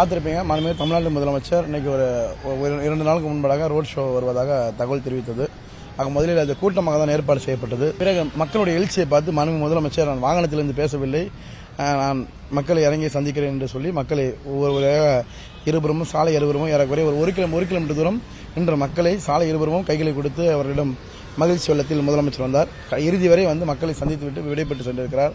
பார்த்துருப்பீங்க, மாண்புமிகு தமிழ்நாடு முதலமைச்சர் இன்னைக்கு ஒரு 2 நாளுக்கு முன்பதாக ரோட் ஷோ வருவதாக தகவல் தெரிவித்தது. ஆக முதலில் அது கூட்டமாக தான் ஏற்பாடு செய்யப்பட்டது. பிறகு மக்களுடைய எழுச்சியை பார்த்து மாண்புமிகு முதலமைச்சர் நான் வாகனத்திலிருந்து பேசவில்லை, நான் மக்களை இறங்கி சந்திக்கிறேன் என்று சொல்லி மக்களை ஒவ்வொரு இருபுறமும் சாலை இருபுறமும் ஏறக்குறைய ஒரு கிலோமீட்டர் தூரம் இன்று மக்களை சாலை இருபுறமும் கைகளை கொடுத்து அவர்களிடம் மகிழ்ச்சி வெள்ளத்தில் முதலமைச்சர் வந்தார். இறுதி வரை வந்து மக்களை சந்தித்துவிட்டு விடைபெற்று சென்றிருக்கிறார்.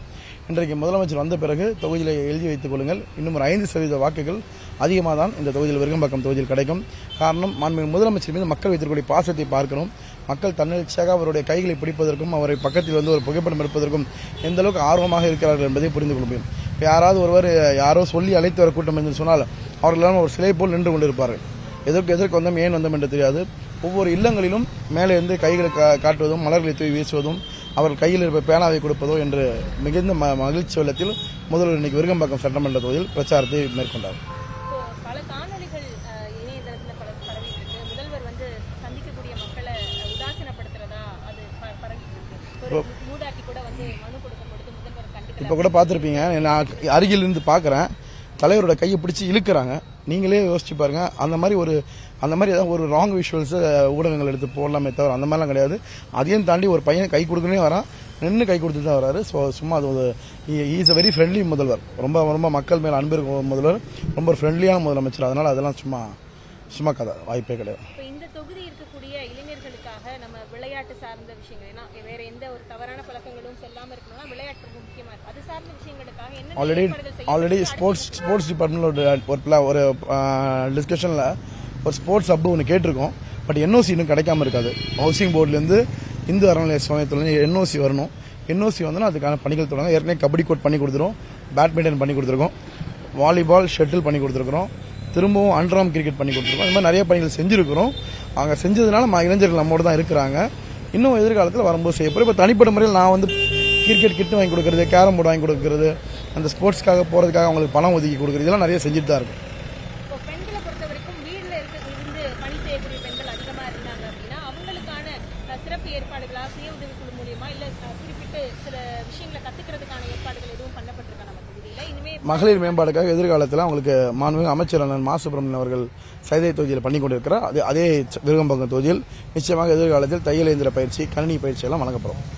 இன்றைக்கு முதலமைச்சர் வந்த பிறகு தொகுதியில் எழுதி வைத்துக் கொள்ளுங்கள், இன்னும் ஒரு 5% வாக்குகள் அதிகமாக தான் இந்த தொகுதியில் விருகம்பாக்கம் தொகுதியில் கிடைக்கும். காரணம், மாண்புமிகு முதலமைச்சர் மீது மக்கள் வைத்திருக்கக்கூடிய பாசத்தை பார்க்கிறோம். மக்கள் தன்னெழுச்சியாக அவருடைய கைகளை பிடிப்பதற்கும் அவரை பக்கத்தில் வந்து ஒரு புகைப்படம் எடுப்பதற்கும் எந்த அளவுக்கு ஆர்வமாக இருக்கிறார்கள் என்பதை புரிந்து கொள்ள முடியும். யாராவது ஒருவர் யாரோ சொல்லி அழைத்து வர கூட்டம் என்று சொன்னால் அவர்களெல்லாம் ஒரு சிலை போல் நின்று கொண்டிருப்பார்கள். எதற்கு வந்தோம், ஏன் வந்தோம் என்று தெரியாது. ஒவ்வொரு இல்லங்களிலும் மேலே இருந்து கைகளை காட்டுவதும் மலர்களை தூவி வீசுவதும் அவர்கள் கையில் இருப்ப பேனாவை கொடுப்பதோ என்று மிகுந்த மகிழ்ச்சி வெள்ளத்தில் முதல்வர் இன்னைக்கு விருகம்பாக்கம் சட்டமன்ற தொகுதியில் பிரச்சாரத்தை மேற்கொண்டார். பல காணொலிகள் இணையதளத்தில் பரவிட்டு முதல்வர் வந்து சந்திக்கக்கூடிய மக்களை உதாசீனப்படுத்துறதா அது பரவிட்டு மூதாட்டி கூட வந்து மனு கொடுக்கும் பொழுது முதல்வர் கண்டிப்பாக இப்போ கூட பார்த்துருப்பீங்க, நான் அருகில் இருந்து பார்க்குறேன், தலைவரோட கையை பிடிச்சி இழுக்கிறாங்க. நீங்களே யோசிச்சு பாருங்க, அந்த மாதிரி ஏதாவது ஒரு ராங் விஷுவல்ஸ் ஊடகங்கள் எடுத்து போடலாமே தவிர அந்த மாதிரிலாம் கிடையாது. அதையும் தாண்டி ஒரு பையன் கை கொடுக்கனே வரான், நின்று கை கொடுத்துட்டு தான் வராரு. ஸோ சும்மா அது ஒரு இஸ் அ வெரி ஃப்ரெண்ட்லி முதல்வர், ரொம்ப மக்கள் மேலே அன்பு இருக்கும் முதல்வர், ரொம்ப ஃப்ரெண்ட்லியான முதலமைச்சர். அதனால அதெல்லாம் சும்மா கதை, வாய்ப்பே கிடையாது. இந்த தொகுதி இருக்கக்கூடிய இளைஞர்களுக்காக நம்ம விளையாட்டு சார்ந்த விஷயங்கள், ஏன்னா வேற எந்த ஒரு தவறான பழக்கங்களும் செல்லாமல் இருக்கணும்னா விளையாட்டு ரொம்ப முக்கியமா இருக்கு. அது சார்ந்த விஷயங்களுக்காக ஆல்ரெடி ஸ்போர்ட்ஸ் டிபார்ட்மெண்ட்ல ஒரு டிஸ்கஷன்ல ஒரு ஸ்போர்ட்ஸ் ஹப் ஒன்று கேட்டிருக்கோம். பட் என்ஓசி இன்னும் கிடைக்காம இருக்காது. ஹவுசிங் போர்டுலேருந்து இந்து அறநிலைய சமயத்துலேருந்து என்ஓசி வரணும். என்ஓசி வந்தோன்னா அதுக்கான பணிகள் தொடங்க. ஏற்கனவே கபடி கோட் பண்ணி கொடுத்துரும், பேட்மிண்டன் பண்ணி கொடுத்துருக்கோம், வாலிபால் ஷட்டில் பண்ணி கொடுத்துருக்குறோம், திரும்பவும் அண்டர்ஆர்ம் கிரிக்கெட் பண்ணி கொடுத்துருக்கோம். இந்த மாதிரி நிறைய பணிகள் செஞ்சுருக்கிறோம். அவங்க செஞ்சதுனால இளைஞர்கள் நம்மோடு தான் இருக்கிறாங்க. இன்னும் எதிர்காலத்தில் வரும்போது செய்யப்படும். இப்போ தனிப்பட்ட முறையில் நான் வந்து கிரிக்கெட் கிட்டு வாங்கி கொடுக்கறது, கேரம் போர்டு வாங்கி கொடுக்கறது, அந்த ஸ்போர்ட்ஸ்க்காக போகிறதுக்காக அவங்களுக்கு பணம் ஒதுக்கி கொடுக்குறது, இதெல்லாம் நிறைய செஞ்சுட்டு தான் இருக்கும். ஏற்பாடுகளா சுய உதவிக்குழு மூலமா இல்ல குறிப்பிட்டு சில விஷயங்களை கத்துக்கிறதுக்கான ஏற்பாடுகள் எதுவும் பண்ணப்பட்டிருக்கா நம்ம தொகுதியில? இனிமே மகளிர் மேம்பாடுக்காக எதிர்காலத்தில் அவங்களுக்கு மாண்புமிகு அமைச்சர் அண்ணன் மா சுப்பிரமணியன் அவர்கள் சைதை தொகுதியில் பண்ணி கொண்டிருக்கிறார். அதே விருகம்பாக்கம் தொகுதியில் நிச்சயமாக எதிர்காலத்தில் தையல் இயந்திர பயிற்சி, கணினி பயிற்சி எல்லாம் வழங்கப்படும்.